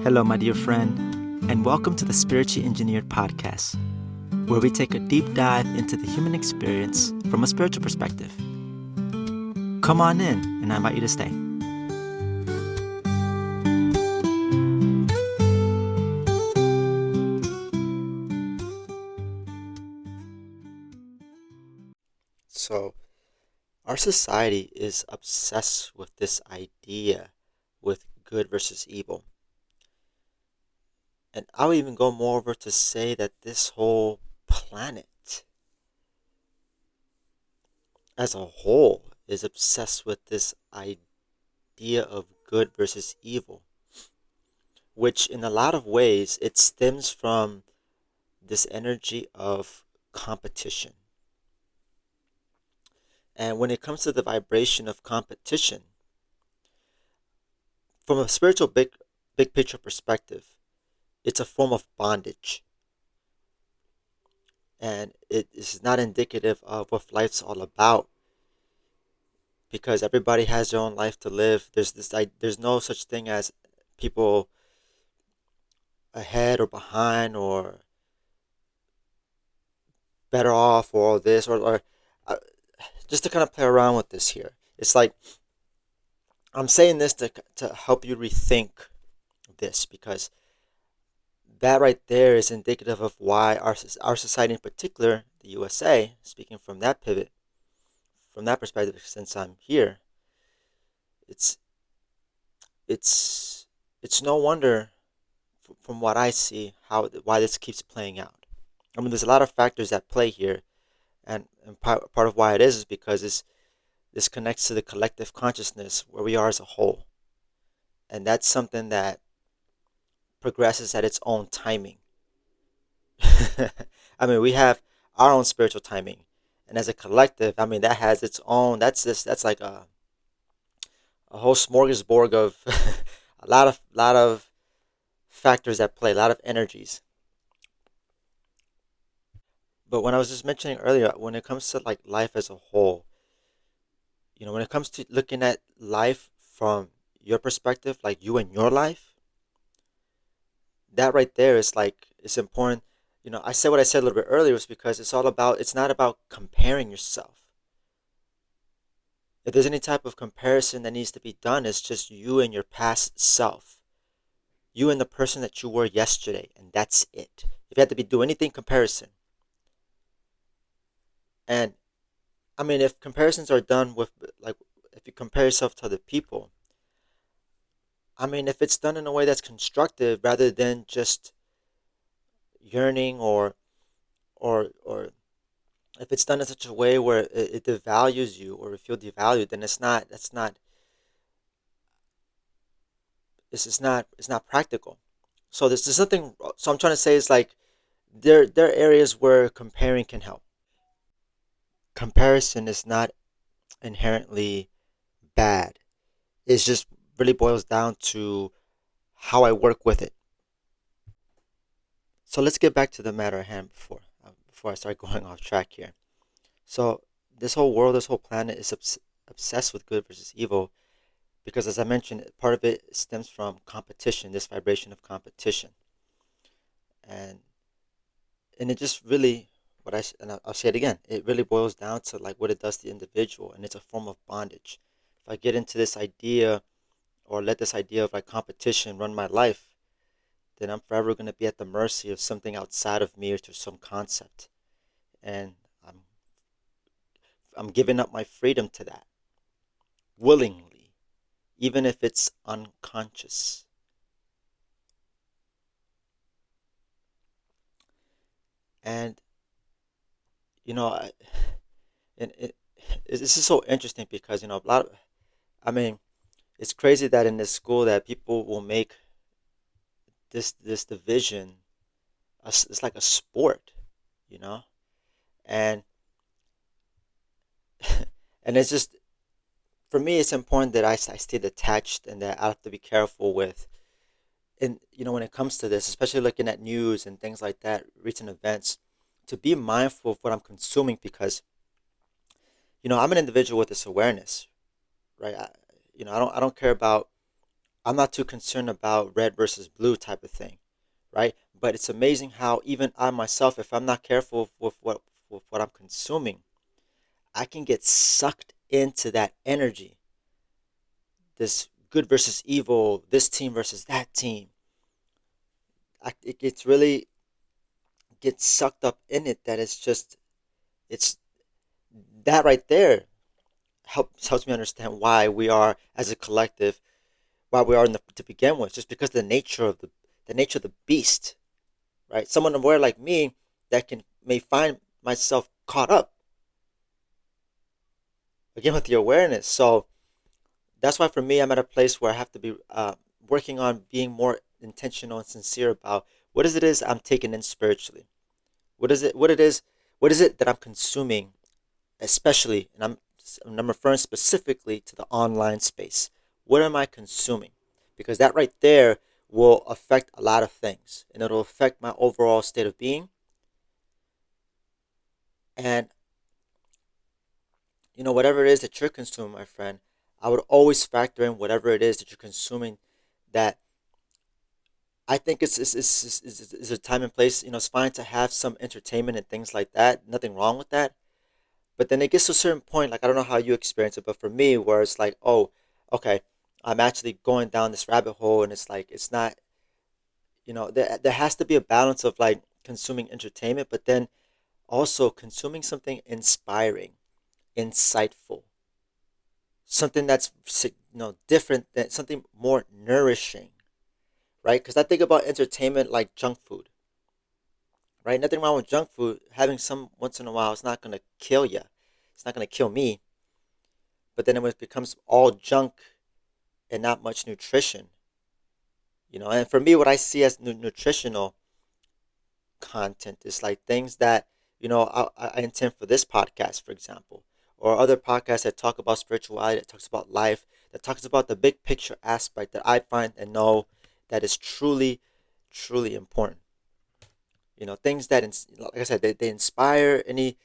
Hello, my dear friend, and welcome to the Spiritually Engineered Podcast, where we take a deep dive into the human experience from a spiritual perspective. Come on in, and I invite you to stay. So, our society is obsessed with this idea with good versus evil. And I'll even go more over to say that this whole planet as a whole is obsessed with this idea of good versus evil, which in a lot of ways it stems from this energy of competition. And when it comes to the vibration of competition, from a spiritual big picture perspective, it's a form of bondage. And it is not indicative of what life's all about, because everybody has their own life to live. There's no such thing as people ahead or behind or better off or all this or uh, just to kind of play around with this here. It's like I'm saying this to help you rethink this, because that right there is indicative of why our society in particular, the USA, speaking from that pivot, from that perspective, since I'm here, it's it's it's no wonder from what I see why this keeps playing out. I mean, there's a lot of factors at play here, and part of why it is because this connects to the collective consciousness where we are as a whole, and that's something that progresses at its own timing. I mean, we have our own spiritual timing, and as a collective, I mean, that has its own. That's like a whole smorgasbord of a lot of factors at play, a lot of energies. But when I was just mentioning earlier, when it comes to like life as a whole, when it comes to looking at life from your perspective, like you and your life, that right there is like it's important. I said what I said a little bit earlier was because it's not about comparing yourself. If there's any type of comparison that needs to be done, it's just you and your past self. You and the person that you were yesterday, and that's it. If you had to do anything comparison. And I mean, if comparisons are done with, like, if you compare yourself to other people, I mean, if it's done in a way that's constructive rather than just yearning or if it's done in such a way where it devalues you or you feel devalued, then it's not practical. So there's something. So I'm trying to say is like there are areas where comparing can help. Comparison is not inherently bad. It just really boils down to how I work with it. So let's get back to the matter at hand before I start going off track here. So this whole world, this whole planet is obsessed with good versus evil because, as I mentioned, part of it stems from competition, this vibration of competition, and it just really and I'll say it again. It really boils down to like what it does to the individual, and it's a form of bondage. If I get into this idea or let this idea of like competition run my life, then I'm forever going to be at the mercy of something outside of me or to some concept, and I'm giving up my freedom to that willingly, even if it's unconscious. And you know, I, and this is so interesting because a lot. I mean, it's crazy that in this school that people will make this division. It's like a sport, you know, and and it's just for me. It's important that I stay detached and that I have to be careful with. And when it comes to this, especially looking at news and things like that, recent events, to be mindful of what I'm consuming because I'm an individual with this awareness, right? I don't care about I'm not too concerned about red versus blue type of thing, right? But it's amazing how even I myself, if I'm not careful with what I'm consuming, I can get sucked into that energy. This good versus evil, this team versus that team. It gets really gets sucked up in it that it's that right there helps me understand why we are as a collective, why we are in the to begin with, just because the nature of the beast, right? Someone aware like me that can may find myself caught up again with the awareness. So that's why for me, I'm at a place where I have to be working on being more intentional and sincere about what is it is I'm taking in spiritually. What is it that I'm consuming, especially, and I'm referring specifically to the online space. What am I consuming? Because that right there will affect a lot of things, and it'll affect my overall state of being. And whatever it is that you're consuming, my friend, I would always factor in whatever it is that you're consuming. That I think it's a time and place. It's fine to have some entertainment and things like that. Nothing wrong with that. But then it gets to a certain point, like I don't know how you experience it, but for me, where it's like, oh, okay, I'm actually going down this rabbit hole, and it's like it's not, there has to be a balance of like consuming entertainment, but then also consuming something inspiring, insightful, something that's different, than something more nourishing, right? Because I think about entertainment like junk food, right? Nothing wrong with junk food. Having some once in a while, it's not gonna kill you. It's not gonna kill me. But then when it becomes all junk and not much nutrition, and for me, what I see as nutritional content is like things that I intend for this podcast, for example, or other podcasts that talk about spirituality, that talks about life, that talks about the big picture aspect that I find and know that is truly, truly important. Things that, like I said, they inspire any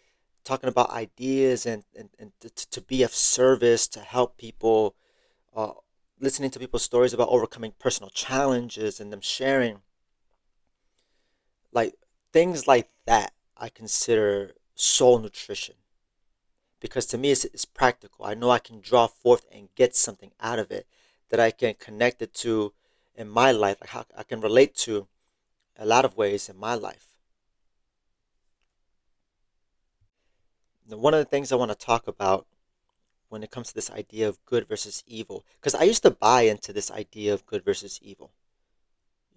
talking about ideas and to be of service, to help people, uh, listening to people's stories about overcoming personal challenges and them sharing, like things like that, I consider soul nutrition because to me it's practical. I know I can draw forth and get something out of it that I can connect it to in my life, like how I can relate to a lot of ways in my life. Now, one of the things I want to talk about when it comes to this idea of good versus evil, because I used to buy into this idea of good versus evil.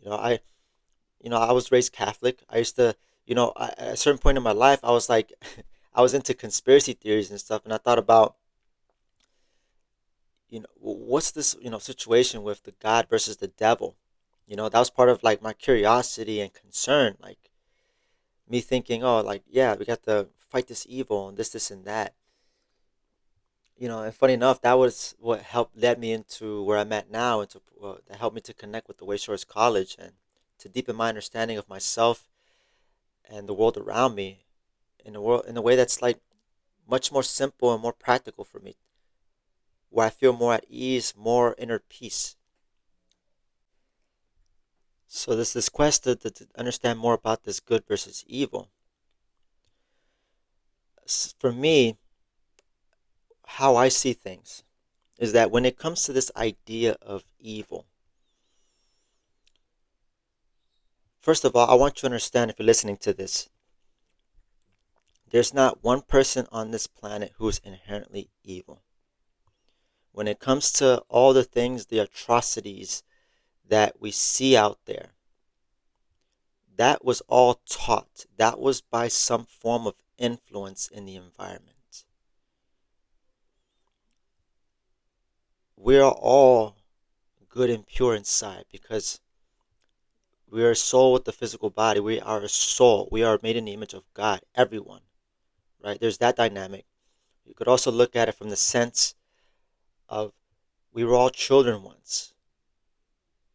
You know, I I was raised Catholic. I used to, at a certain point in my life, I was like, I was into conspiracy theories and stuff, and I thought about, what's this, situation with the God versus the devil. That was part of like my curiosity and concern, like me thinking, oh, like yeah, we got to fight this evil and this and that. And funny enough, that was what helped led me into where I'm at now, and that helped me to connect with the Wayshores College and to deepen my understanding of myself and the world around me in a way that's like much more simple and more practical for me, where I feel more at ease, more inner peace. So this quest to understand more about this good versus evil. For me, how I see things is that when it comes to this idea of evil, first of all, I want you to understand, if you're listening to this, there's not one person on this planet who is inherently evil. When it comes to all the things, the atrocities that we see out there, that was all taught. That was by some form of influence in the environment. We are all good and pure inside because we are a soul with the physical body. We are a soul. We are made in the image of God. Everyone, right? There's that dynamic. You could also look at it from the sense of we were all children once.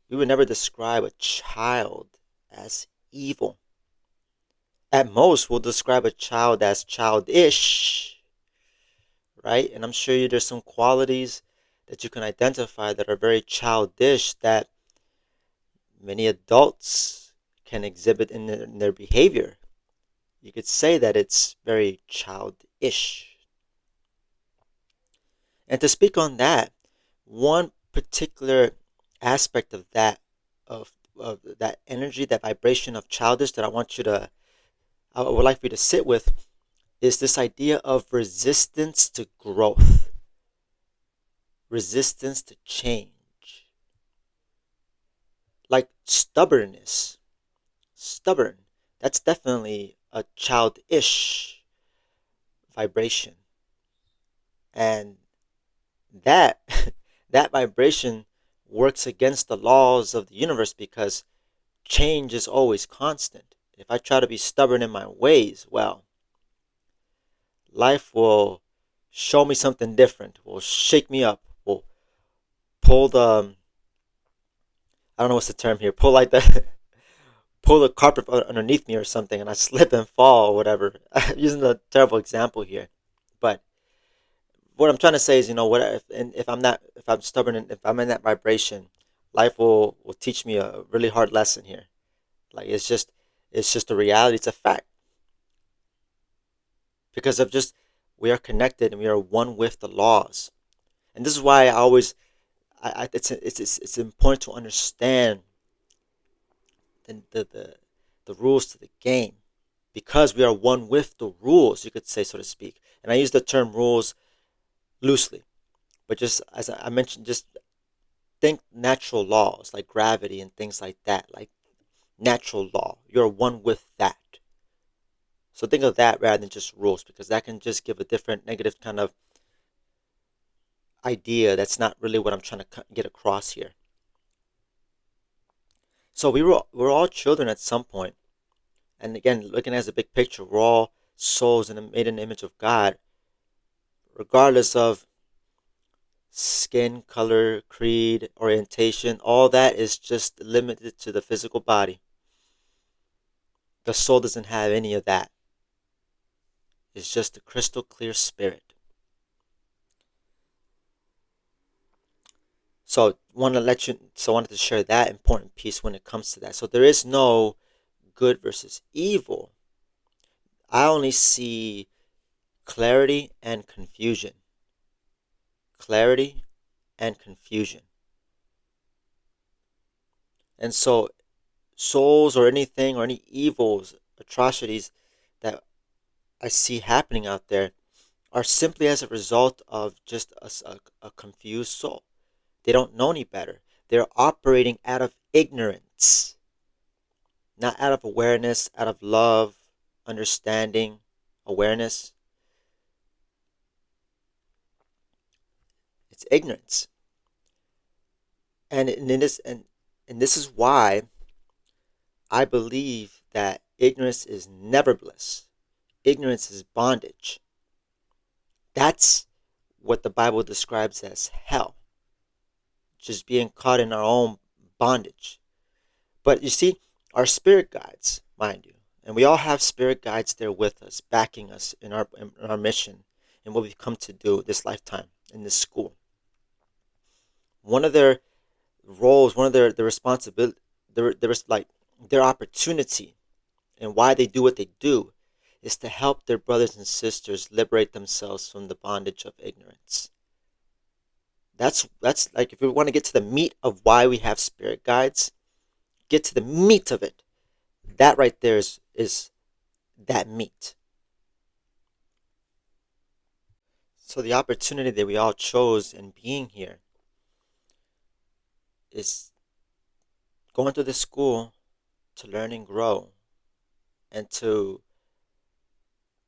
We would never describe a child as evil. At most, we'll describe a child as childish, right? And I'm sure there's some qualities that you can identify that are very childish that many adults can exhibit in their behavior. You could say that it's very childish. And to speak on that, one particular aspect of that energy, that vibration of childish that I would like for you to sit with is this idea of resistance to growth, resistance to change, like stubbornness. Stubborn. That's definitely a childish vibration. And that that vibration works against the laws of the universe because change is always constant. If I try to be stubborn in my ways, well, life will show me something different, will shake me up, will pull the I don't know what's the term here, pull like the pull the carpet underneath me or something and I slip and fall or whatever. I'm using a terrible example here. But what I'm trying to say is, what if I'm not, if I'm stubborn and if I'm in that vibration, life will teach me a really hard lesson here. Like it's just a reality. It's a fact because of just we are connected and we are one with the laws. And this is why I always, it's important to understand the the, the the rules to the game because we are one with the rules. You could say, so to speak. And I use the term rules loosely, but just as I mentioned, just think natural laws like gravity and things like that, like natural law. You're one with that. So think of that rather than just rules because that can just give a different negative kind of idea that's not really what I'm trying to get across here. So we're all children at some point, and again, looking at the big picture, we're all souls and made in the image of God, regardless of skin color, creed, orientation. All that is just limited to the physical body. The soul doesn't have any of that. It's just a crystal clear spirit. So I wanted to share that important piece when it comes to that. So there is no good versus evil. I only see clarity and confusion. Clarity and confusion. And so souls or anything or any evils, atrocities that I see happening out there are simply as a result of just a confused soul. They don't know any better. They're operating out of ignorance, not out of awareness, out of love, understanding, awareness. It's ignorance. And this is why I believe that ignorance is never bliss. Ignorance is bondage. That's what the Bible describes as hell. Just being caught in our own bondage. But you see, our spirit guides, mind you, and we all have spirit guides there with us, backing us in our mission and what we've come to do this lifetime in this school. One of their roles, one of their responsibility, their opportunity, and why they do what they do, is to help their brothers and sisters liberate themselves from the bondage of ignorance. That's like if we want to get to the meat of why we have spirit guides, get to the meat of it. That right there is that meat. So the opportunity that we all chose in being here is going to the school to learn and grow and to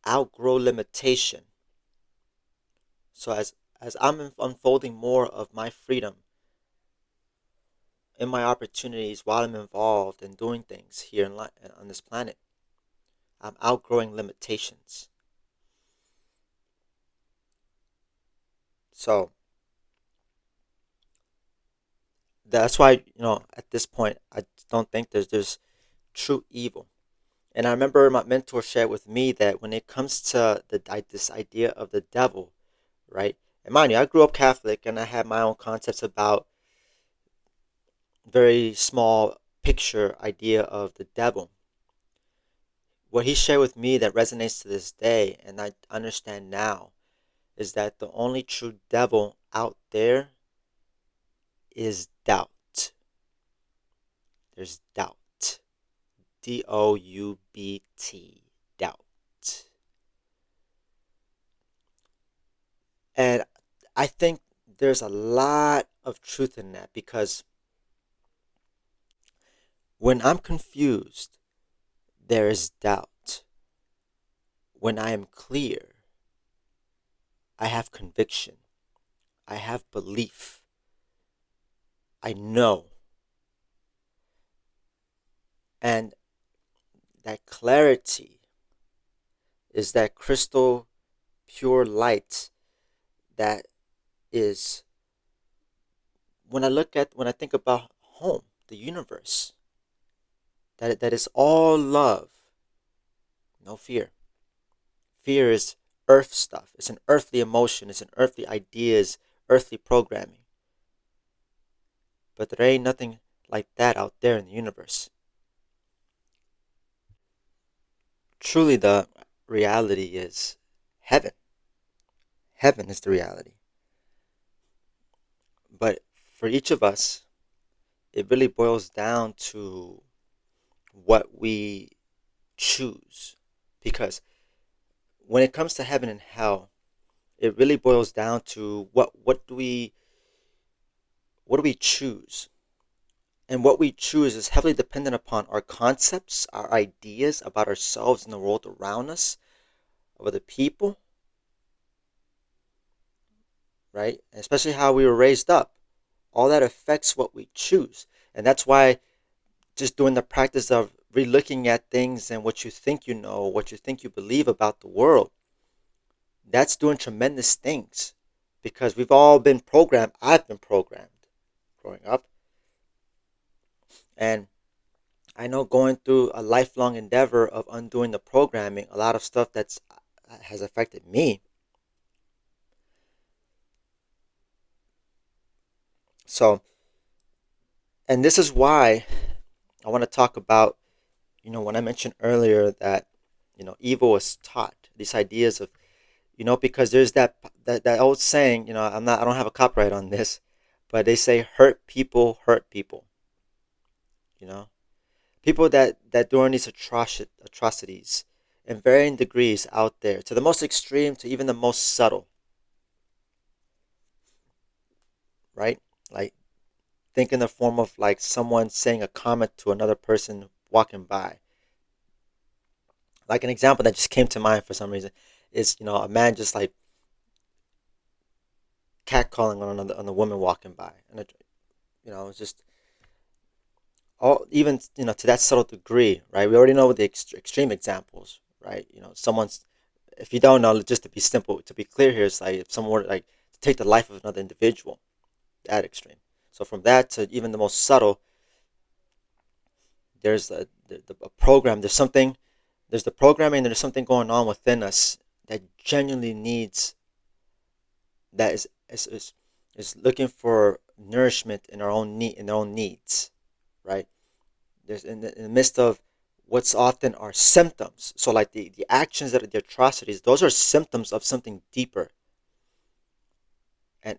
outgrow limitation. So as I'm unfolding more of my freedom in my opportunities while I'm involved in doing things here on this planet, I'm outgrowing limitations. So that's why at this point I don't think there's true evil. And I remember my mentor shared with me that when it comes to this idea of the devil, right? And mind you, I grew up Catholic and I had my own concepts about very small picture idea of the devil. What he shared with me that resonates to this day, and I understand now, is that the only true devil out there is doubt. There's doubt. Doubt. Doubt. And I think there's a lot of truth in that because when I'm confused, there is doubt. When I am clear, I have conviction. I have belief. I know. And that clarity is that crystal pure light that is when I think about home, the universe, that is all love, no fear. Fear is earth stuff. It's an earthly emotion, it's an earthly ideas, earthly programming. But there ain't nothing like that out there in the universe. Truly the reality is heaven. Heaven is the reality. But for each of us, it really boils down to what we choose. Because when it comes to heaven and hell, it really boils down to what do we choose? And what we choose is heavily dependent upon our concepts, our ideas about ourselves and the world around us, of other people, right? And especially how we were raised up. All that affects what we choose. And that's why just doing the practice of relooking at things and what you think you know, what you think you believe about the world, that's doing tremendous things because we've all been programmed. I've been programmed growing up. And I know going through a lifelong endeavor of undoing the programming, a lot of stuff that's has affected me. So, and this is why I want to talk about, when I mentioned earlier that, evil is taught, these ideas of, because there's that old saying, I don't have a copyright on this, but they say hurt people, you know, people that doing these atrocities in varying degrees out there, to the most extreme to even the most subtle, right? Like think in the form of like someone saying a comment to another person walking by. Like an example that just came to mind for some reason is a man just like catcalling on a woman walking by, and it's just all even to that subtle degree, right? We already know the extreme examples, right? Someone's, if you don't know, just to be simple, to be clear here, it's like if someone were like to take the life of another individual, that extreme. So from that to even the most subtle, there's a program. There's the programming. There's something going on within us that genuinely needs that is looking for nourishment in our own need, in their own needs, right? There's in the midst of what's often are symptoms. So like the actions that are the atrocities, those are symptoms of something deeper.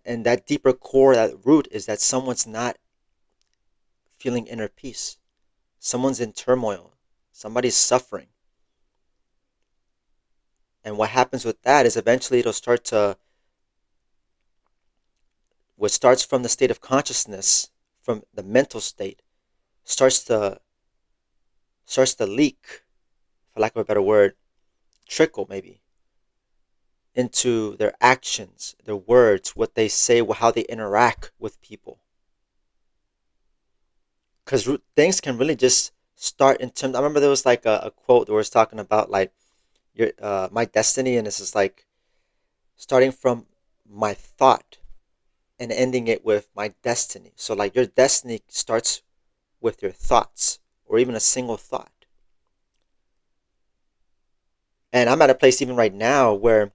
And that deeper core, that root is that someone's not feeling inner peace. Someone's in turmoil. Somebody's suffering. And what happens with that is eventually it'll start to, what starts from the state of consciousness, from the mental state, starts to leak, for lack of a better word, trickle maybe into their actions, their words, what they say, how they interact with people. Because things can really just start in terms. I remember there was like a quote that was talking about like your my destiny, and this is like starting from my thought and ending it with my destiny. So like your destiny starts with your thoughts, or even a single thought. And I'm at a place even right now where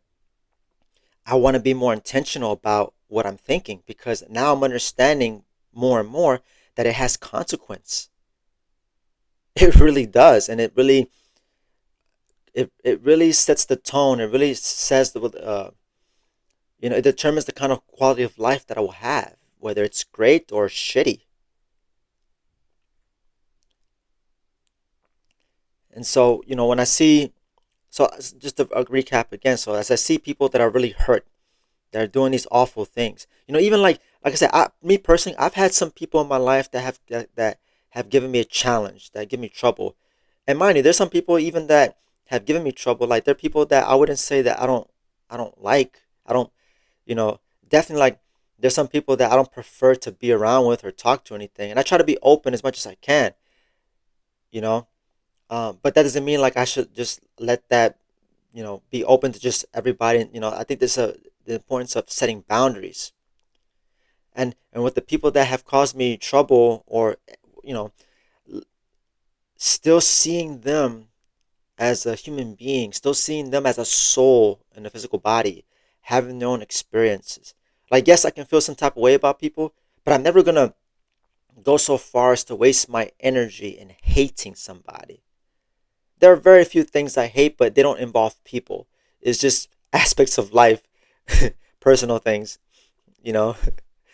I want to be more intentional about what I'm thinking because now I'm understanding more and more that it has consequence. It really does, and it really sets the tone. It really says it determines the kind of quality of life that I will have, whether it's great or shitty. And so, when I see, so just to recap again, so as I see people that are really hurt, that are doing these awful things, even like I said, me personally, I've had some people in my life that have given me a challenge, that give me trouble, and mind you, there's some people even that have given me trouble. Like they're people that I wouldn't say that I don't like. I don't, you know, definitely like there's some people that I don't prefer to be around with or talk to or anything, and I try to be open as much as I can, you know. But that doesn't mean like I should just let that, be open to just everybody. I think there's the importance of setting boundaries, and with the people that have caused me trouble, or you know, still seeing them as a human being, still seeing them as a soul in a physical body, having their own experiences. Like, yes, I can feel some type of way about people, but I'm never gonna go so far as to waste my energy in hating somebody. There are very few things I hate, but they don't involve people. It's just aspects of life, personal things, you know.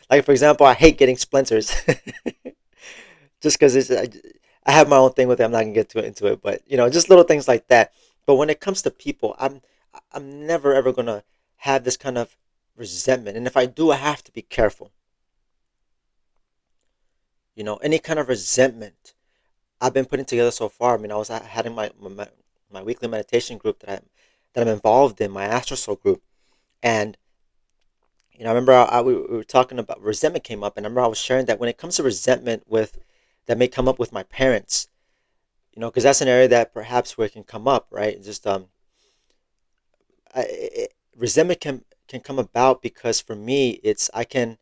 Like for example, I hate getting splinters, just because I have my own thing with it. I'm not gonna get into it, but just little things like that. But when it comes to people, I'm never ever gonna have this kind of resentment, and if I do, I have to be careful. Any kind of resentment I've been putting together so far. I mean, I was having my weekly meditation group that I'm involved in, my Astro Soul group, and I remember we were talking about resentment came up, and I remember I was sharing that when it comes to resentment with that may come up with my parents, because that's an area that perhaps where it can come up, right? It's just resentment can come about because for me, it's I can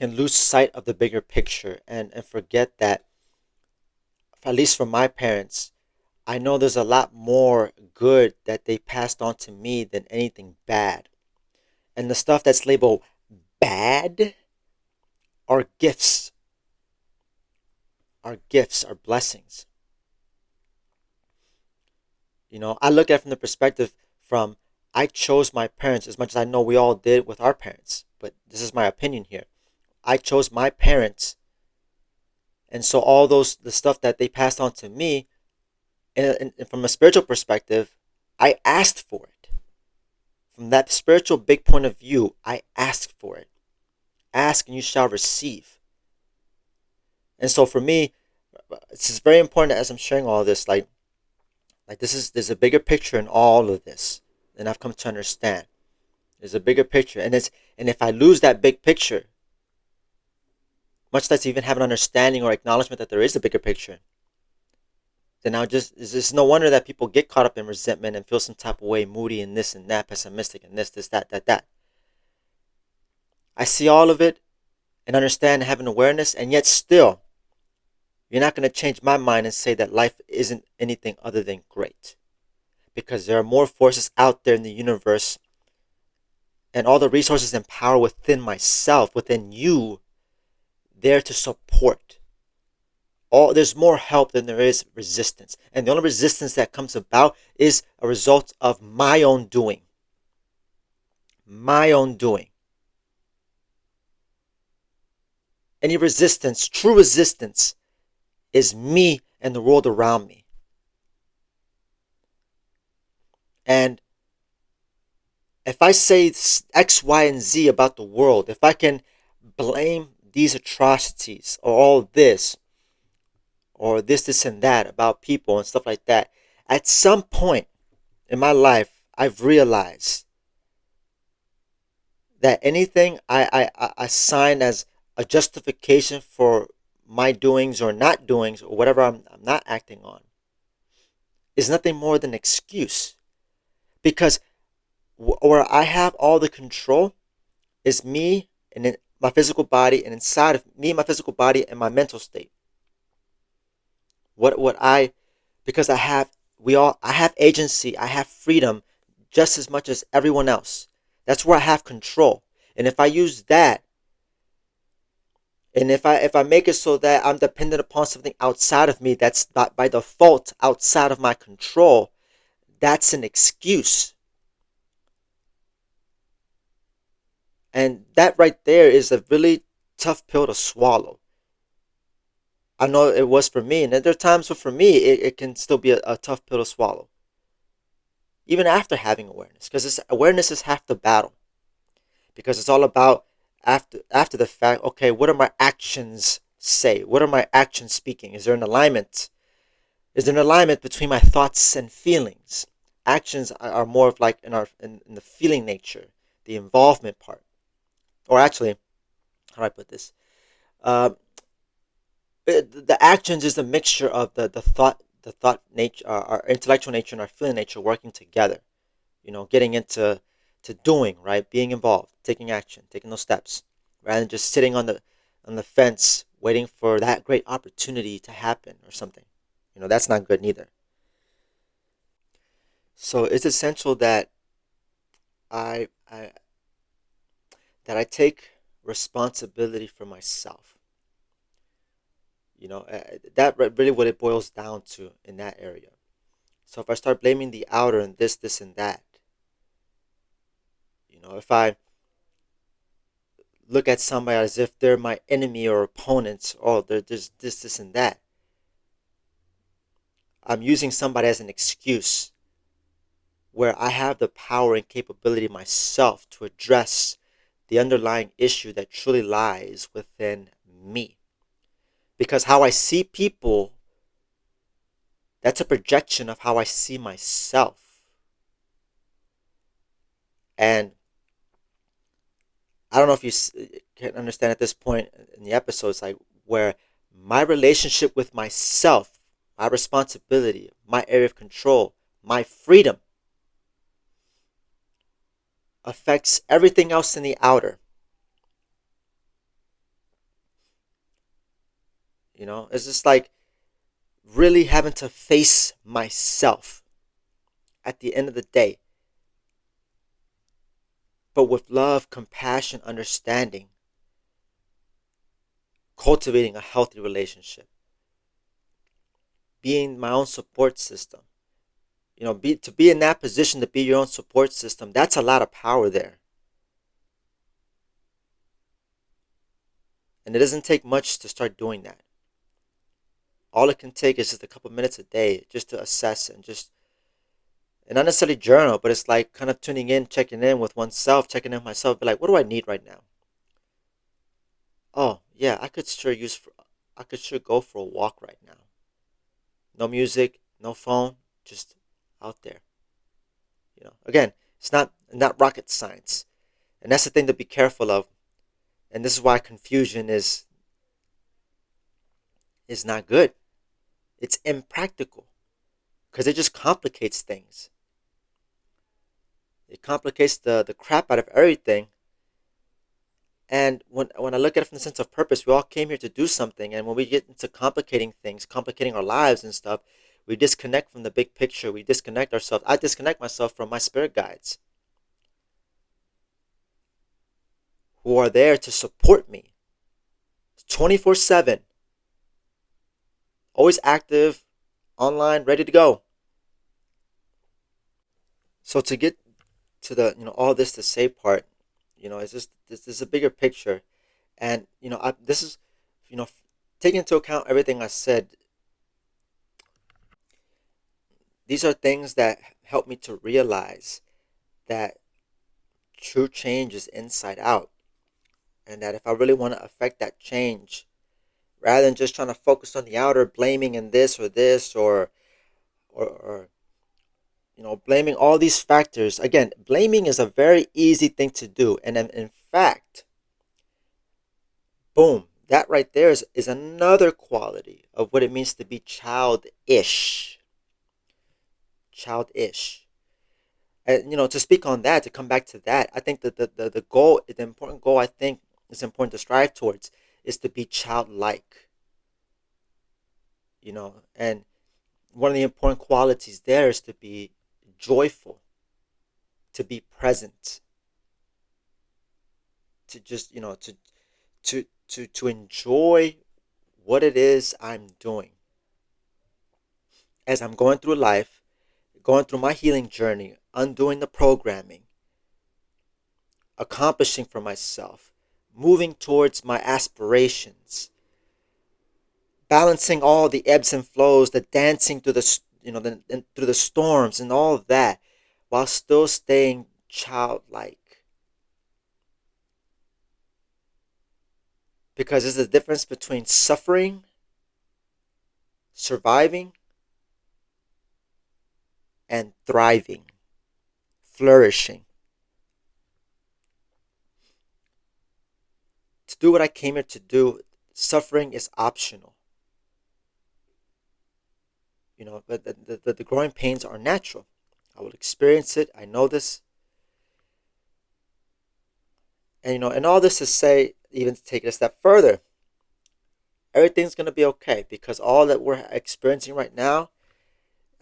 lose sight of the bigger picture and forget that at least for my parents, I know there's a lot more good that they passed on to me than anything bad. And the stuff that's labeled bad are gifts, are blessings. I look at it from the perspective from I chose my parents as much as I know we all did with our parents. But this is my opinion here. I chose my parents, and so all the stuff that they passed on to me, and from a spiritual perspective, I asked for it. From that spiritual big point of view, I asked for it. Ask and you shall receive. And so for me, it's just very important as I'm sharing all of this, like there's a bigger picture in all of this, and I've come to understand. There's a bigger picture, and if I lose that big picture, much less even have an understanding or acknowledgement that there is a bigger picture, then it's just no wonder that people get caught up in resentment and feel some type of way, moody and this and that, pessimistic and this, that. I see all of it and understand and have an awareness, and yet still, you're not going to change my mind and say that life isn't anything other than great. Because there are more forces out there in the universe and all the resources and power within myself, within you, there to support. There's more help than there is resistance. And the only resistance that comes about is a result of my own doing. My own doing. Any resistance, true resistance, is me and the world around me. And if I say X, Y, and Z about the world, if I can blame these atrocities or all this or this and that about people and stuff like that, at some point in my life, I've realized that anything I assign as a justification for my doings or not doings or whatever I'm not acting on is nothing more than an excuse. Because where I have all the control is me and in my physical body, and inside of me, my physical body, and my mental state. What I because I have agency, I have freedom just as much as everyone else. That's where I have control. And if I use that, and if I make it so that I'm dependent upon something outside of me that's by default outside of my control, that's an excuse. And that right there is a really tough pill to swallow. I know it was for me, and there are times where for me it can still be a tough pill to swallow, even after having awareness, because awareness is half the battle. Because it's all about after the fact. Okay, what are my actions say? What are my actions speaking? Is there an alignment? Is there an alignment between my thoughts and feelings? Actions are more of like in the feeling nature, the involvement part, or actually, how do I put this? Uh, the actions is a mixture of the thought nature, our intellectual nature and our feeling nature working together. Getting into to doing, right, being involved, taking action, taking those steps, rather than just sitting on the fence waiting for that great opportunity to happen or something. That's not good neither. So it's essential I that I take responsibility for myself. That really what it boils down to in that area. So if I start blaming the outer and this and that, if I look at somebody as if they're my enemy or opponent, oh, there's this and that, I'm using somebody as an excuse where I have the power and capability myself to address the underlying issue that truly lies within me. Because how I see people, that's a projection of how I see myself. And I don't know if you can understand at this point in the episode, it's like where my relationship with myself, my responsibility, my area of control, my freedom affects everything else in the outer. It's just like really having to face myself at the end of the day, but with love, compassion, understanding, cultivating a healthy relationship, being my own support system. To be in that position to be your own support system, that's a lot of power there. And it doesn't take much to start doing that. All it can take is just a couple minutes a day just to assess and not necessarily journal, but it's like kind of tuning in, checking in with oneself, checking in with myself, be like, what do I need right now? Oh, yeah, I could sure go for a walk right now. No music, no phone, just out there. Again, it's not rocket science. And that's the thing to be careful of. And this is why confusion is not good. It's impractical because it just complicates things. It complicates the crap out of everything. And when I look at it from the sense of purpose, we all came here to do something. And when we get into complicating things, complicating our lives and stuff, we disconnect from the big picture. We disconnect ourselves. I disconnect myself from my spirit guides who are there to support me 24/7, always active, online, ready to go. So to get to the all this to say part, it's just this is a bigger picture, and this is you know taking into account everything I said. These are things that help me to realize that true change is inside out, and that if I really want to affect that change, rather than just trying to focus on the outer, blaming in this or blaming all these factors. Again, blaming is a very easy thing to do, and in fact, boom, that right there is another quality of what it means to be childish. Childish. And to speak on that, to come back to that, I think that the goal, the important goal I think is important to strive towards is to be childlike. And one of the important qualities there is to be joyful. to be present, to just, to enjoy what it is I'm doing as I'm going through life, going through my healing journey, undoing the programming, accomplishing for myself, moving towards my aspirations, balancing all the ebbs and flows, the dancing through through the storms and all of that, while still staying childlike. Because there's a difference between suffering, surviving, and thriving, flourishing. To do what I came here to do, suffering is optional. But the growing pains are natural. I will experience it. I know this. And and all this to say, even to take it a step further, everything's gonna be okay because all that we're experiencing right now,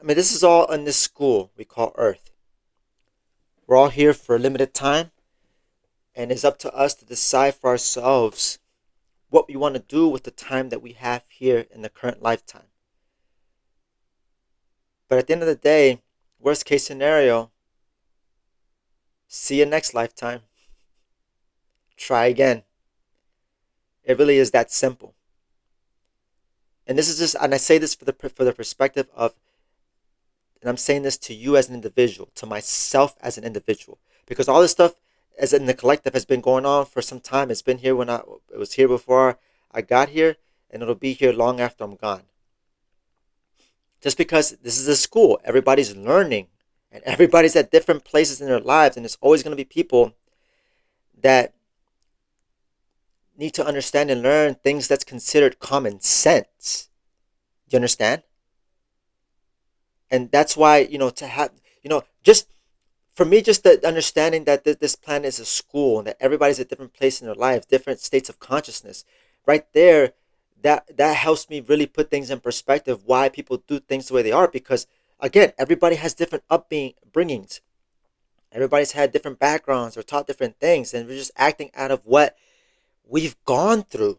I mean, this is all in this school we call Earth. We're all here for a limited time, and it's up to us to decide for ourselves what we want to do with the time that we have here in the current lifetime. But at the end of the day, worst case scenario, see you next lifetime. Try again. It really is that simple. And this is just, and I say this for the perspective of, and I'm saying this to you as an individual, to myself as an individual, because all this stuff as in the collective has been going on for some time. It's been here it was here before I got here, and it'll be here long after I'm gone. Just because this is a school, everybody's learning, and everybody's at different places in their lives, and there's always going to be people that need to understand and learn things that's considered common sense. Do you understand? And that's why, to have, just for me, just the understanding that this planet is a school and that everybody's at different places in their life, different states of consciousness, right there, that helps me really put things in perspective why people do things the way they are. Because again, everybody has different upbringings. Everybody's had different backgrounds or taught different things, and we're just acting out of what we've gone through.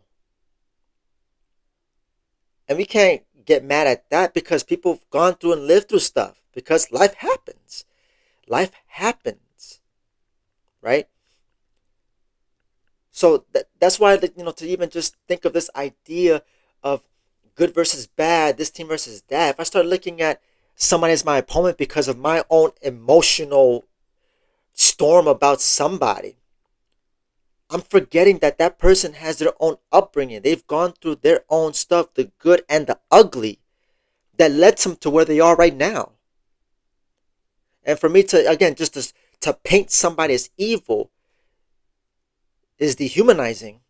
And we can't get mad at that because people have gone through and lived through stuff because life happens. Life happens, right? So that's why, to even just think of this idea of good versus bad, this team versus that. If I start looking at somebody as my opponent because of my own emotional storm about somebody, I'm forgetting that that person has their own upbringing. They've gone through their own stuff, the good and the ugly, that led them to where they are right now. And for me to, again, just to paint somebody as evil is dehumanizing,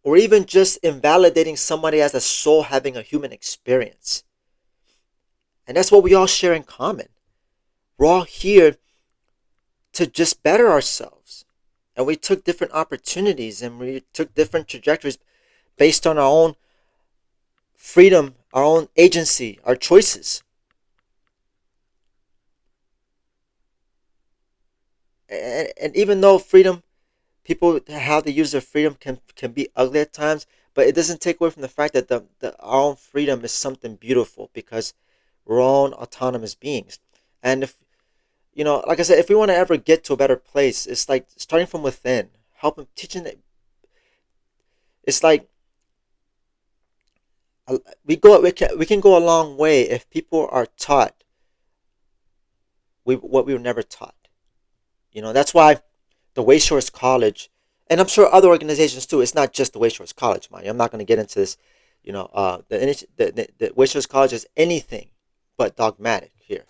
or even just invalidating somebody as a soul having a human experience. And that's what we all share in common. We're all here to just better ourselves. And we took different opportunities and we took different trajectories based on our own freedom, our own agency, our choices. And even though freedom, people, how they use their freedom can be ugly at times, but it doesn't take away from the fact that our own freedom is something beautiful because we're all autonomous beings. And if, like I said, if we want to ever get to a better place, it's like starting from within, helping, teaching. It's like we can go a long way if people are taught what we were never taught. That's why the Wayshores College, and I'm sure other organizations too. It's not just the Wayshores College, mind you. I'm not going to get into this. The Wayshores College is anything but dogmatic here.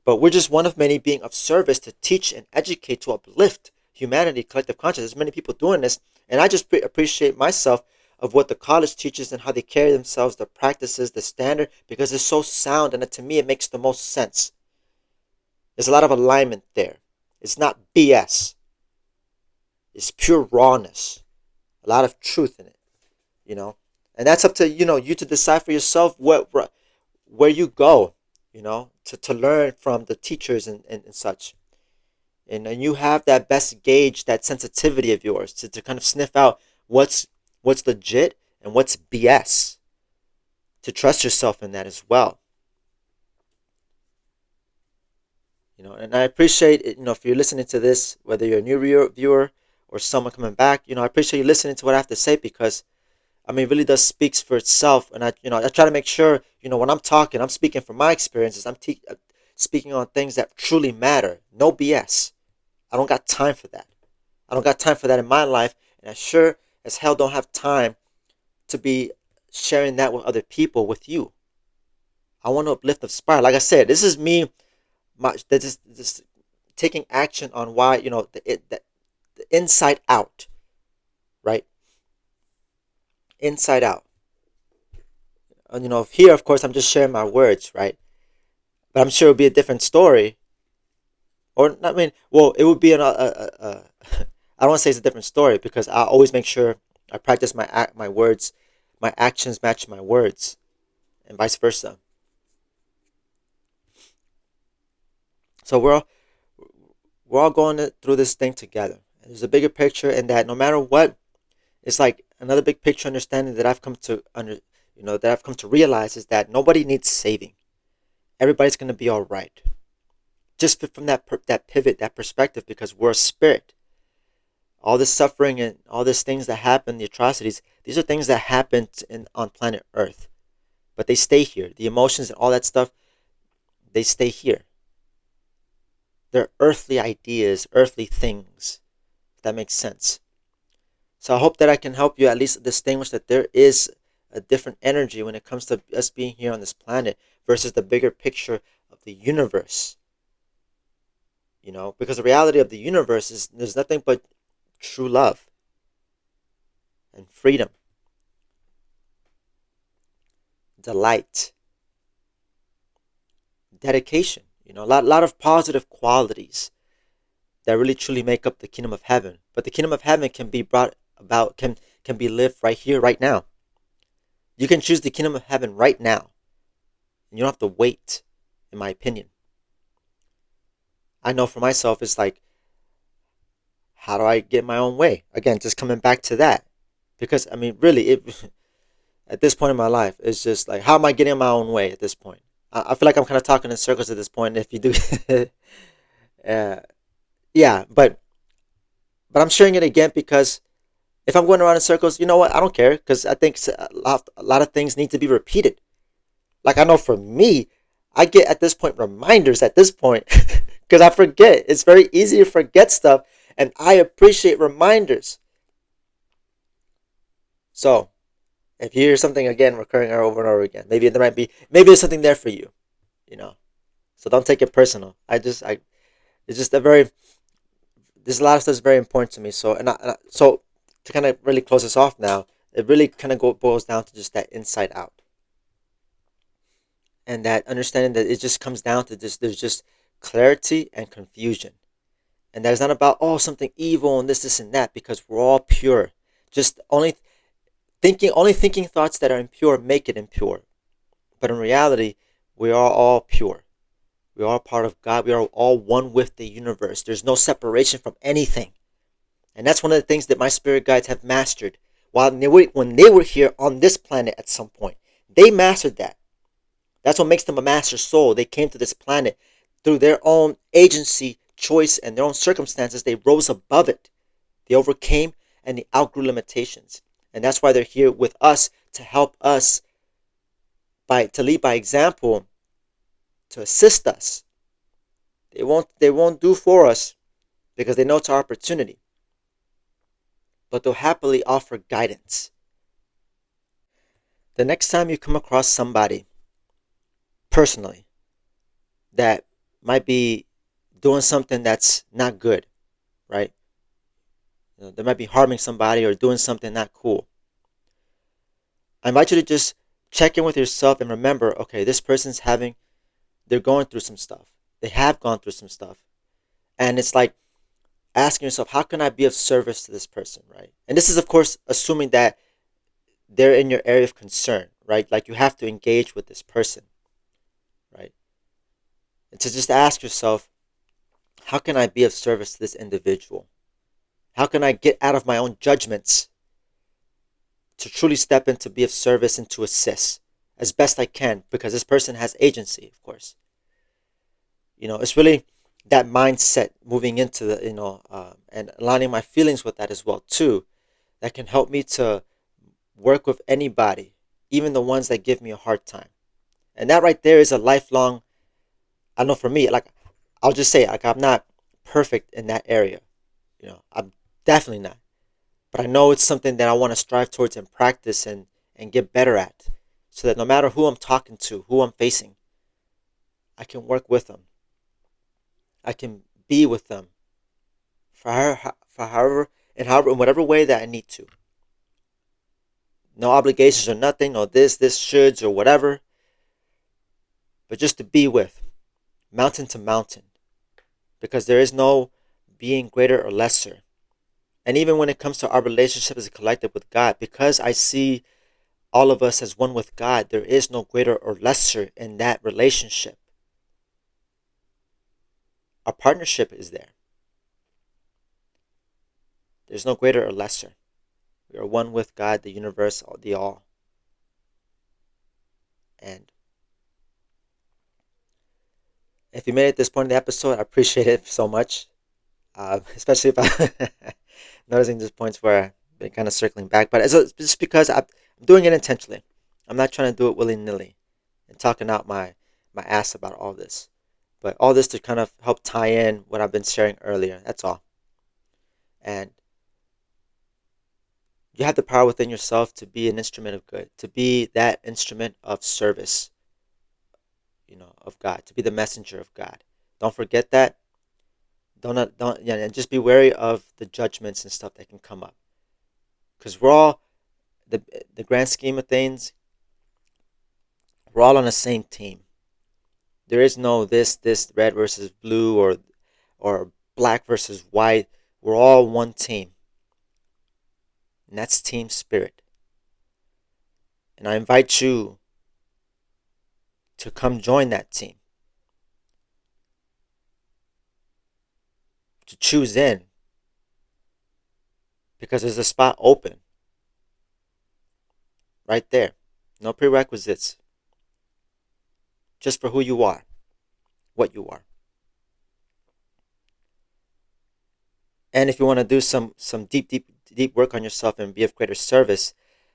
But we're just one of many being of service to teach and educate, to uplift humanity, collective consciousness. There's many people doing this, and I just appreciate myself of what the college teaches and how they carry themselves, the practices, the standard, because it's so sound, and to me it makes the most sense. There's a lot of alignment there. It's not BS. It's pure rawness. A lot of truth in it, And that's up to, you to decide for yourself where you go. to learn from the teachers and such. And you have that best gauge, that sensitivity of yours to kind of sniff out what's legit and what's BS, to trust yourself in that as well. And I appreciate it, if you're listening to this, whether you're a new viewer or someone coming back. I appreciate you listening to what I have to say, because I mean, it really does speaks for itself. And I try to make sure, when I'm talking, I'm speaking from my experiences. Speaking on things that truly matter. No BS. I don't got time for that. I don't got time for that in my life, and I sure as hell don't have time to be sharing that with other people, with you. I want to uplift, inspire. Like I said, this is me. This taking action on why, the inside out, right? Inside out. And here, of course, I'm just sharing my words, right? But I'm sure it would be a different story. Or, I mean, well, it would be I don't want to say it's a different story, because I always make sure I practice my words, my actions match my words, and vice versa. So we're all going through this thing together. And there's a bigger picture, and that no matter what, it's like another big picture understanding that I've come to realize, is that nobody needs saving. Everybody's gonna be all right. Just from that pivot, that perspective, because we're a spirit. All this suffering and all these things that happen, the atrocities, these are things that happen on planet Earth, but they stay here. The emotions and all that stuff, they stay here. They're earthly ideas, earthly things. If that makes sense. So I hope that I can help you at least distinguish that there is a different energy when it comes to us being here on this planet versus the bigger picture of the universe. Because the reality of the universe is there's nothing but true love and freedom, delight, dedication. A lot of positive qualities that really truly make up the kingdom of heaven. But the kingdom of heaven can be brought about, can be lived right here, right now. You can choose the kingdom of heaven right now, and you don't have to wait. In my opinion, I know for myself, it's like, how do I get my own way? Again, just coming back to that, because I mean, really, at this point in my life, it's just like, how am I getting my own way at this point? I feel like I'm kind of talking in circles at this point. If you do, uh, yeah, but I'm sharing it again, because if I'm going around in circles, you know what? I don't care, because I think a lot of things need to be repeated. Like, I know for me, I get at this point reminders at this point, because I forget. It's very easy to forget stuff, and I appreciate reminders. So if you hear something again recurring over and over again, maybe there's something there for you, you know. So don't take it personal. It's just a very there's a lot of stuff that's very important to me. So to kind of really close this off now, it really kind of boils down to just that inside out, and that understanding that it just comes down to this. There's just clarity and confusion, and that is not about, oh, something evil and this and that, because we're all pure. Just only thinking thoughts that are impure make it impure. But in reality, we are all pure. We are part of God. We are all one with the universe. There's no separation from anything. And that's one of the things that my spirit guides have mastered when they were here on this planet at some point. They mastered that. That's what makes them a master soul. They came to this planet through their own agency, choice, and their own circumstances. They rose above it. They overcame, and they outgrew limitations. And that's why they're here with us, to help us, to lead by example, to assist us. They won't do for us, because they know it's our opportunity. But they'll happily offer guidance. The next time you come across somebody personally that might be doing something that's not good, right? They might be harming somebody or doing something not cool. I invite you to just check in with yourself and remember, okay, they're going through some stuff. They have gone through some stuff. And it's like asking yourself, how can I be of service to this person, right? And this is, of course, assuming that they're in your area of concern, right? Like, you have to engage with this person, right? And to just ask yourself, how can I be of service to this individual? How can I get out of my own judgments to truly step in to be of service and to assist as best I can, because this person has agency, of course. It's really that mindset moving into the, and aligning my feelings with that as well, too, that can help me to work with anybody, even the ones that give me a hard time. And that right there is a lifelong, I know for me, like, I'll just say, like, I'm not perfect in that area. I'm definitely not. But I know it's something that I want to strive towards and practice and get better at, so that no matter who I'm talking to, who I'm facing, I can work with them. I can be with them for however in whatever way that I need to. No obligations or nothing, or this shoulds or whatever, but just to be with, mountain to mountain, because there is no being greater or lesser. And even when it comes to our relationship as a collective with God, because I see all of us as one with God, there is no greater or lesser in that relationship. Our partnership is there. There's no greater or lesser. We are one with God, the universe, the all. And if you made it this point in the episode, I appreciate it so much. Especially if I noticing these points where I've been kind of circling back. But it's just because I'm doing it intentionally. I'm not trying to do it willy-nilly and talking out my ass about all this. But all this to kind of help tie in what I've been sharing earlier. That's all. And you have the power within yourself to be an instrument of good, to be that instrument of service, of God, to be the messenger of God. Don't forget that. Don't yeah, and just be wary of the judgments and stuff that can come up, because we're all the grand scheme of things. We're all on the same team. There is no this red versus blue or black versus white. We're all one team, and that's team spirit. And I invite you to come join that team, to choose in, because there's a spot open right there. No prerequisites, just for who you are, what you are. And if you want to do some deep work on yourself and be of greater service,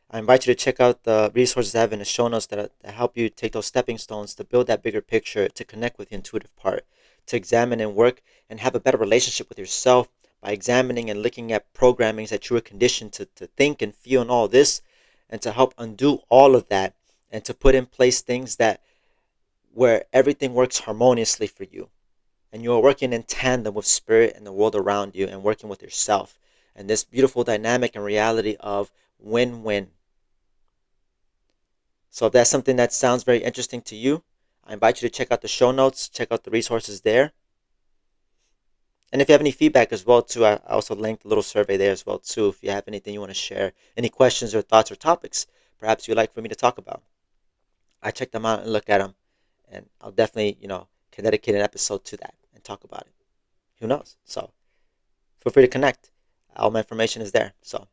I invite you to check out the resources I have in the show notes that help you take those stepping stones to build that bigger picture, to connect with the intuitive part, to examine and work and have a better relationship with yourself by examining and looking at programmings that you were conditioned to think and feel and all this, and to help undo all of that, and to put in place things that where everything works harmoniously for you, and you are working in tandem with spirit and the world around you, and working with yourself, and this beautiful dynamic and reality of win-win. So if that's something that sounds very interesting to you, I invite you to check out the show notes, check out the resources there. And if you have any feedback as well too, I also linked a little survey there as well too. If you have anything you want to share, any questions or thoughts or topics perhaps you'd like for me to talk about, I check them out and look at them, and I'll definitely can dedicate an episode to that and talk about it. Who knows? So feel free to connect. All my information is there. So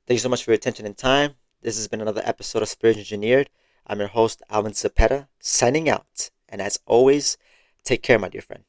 thank you so much for your attention and time. This has been another episode of Spirit Engineered. I'm your host, Alvin Cepeda, signing out. And as always, take care, my dear friend.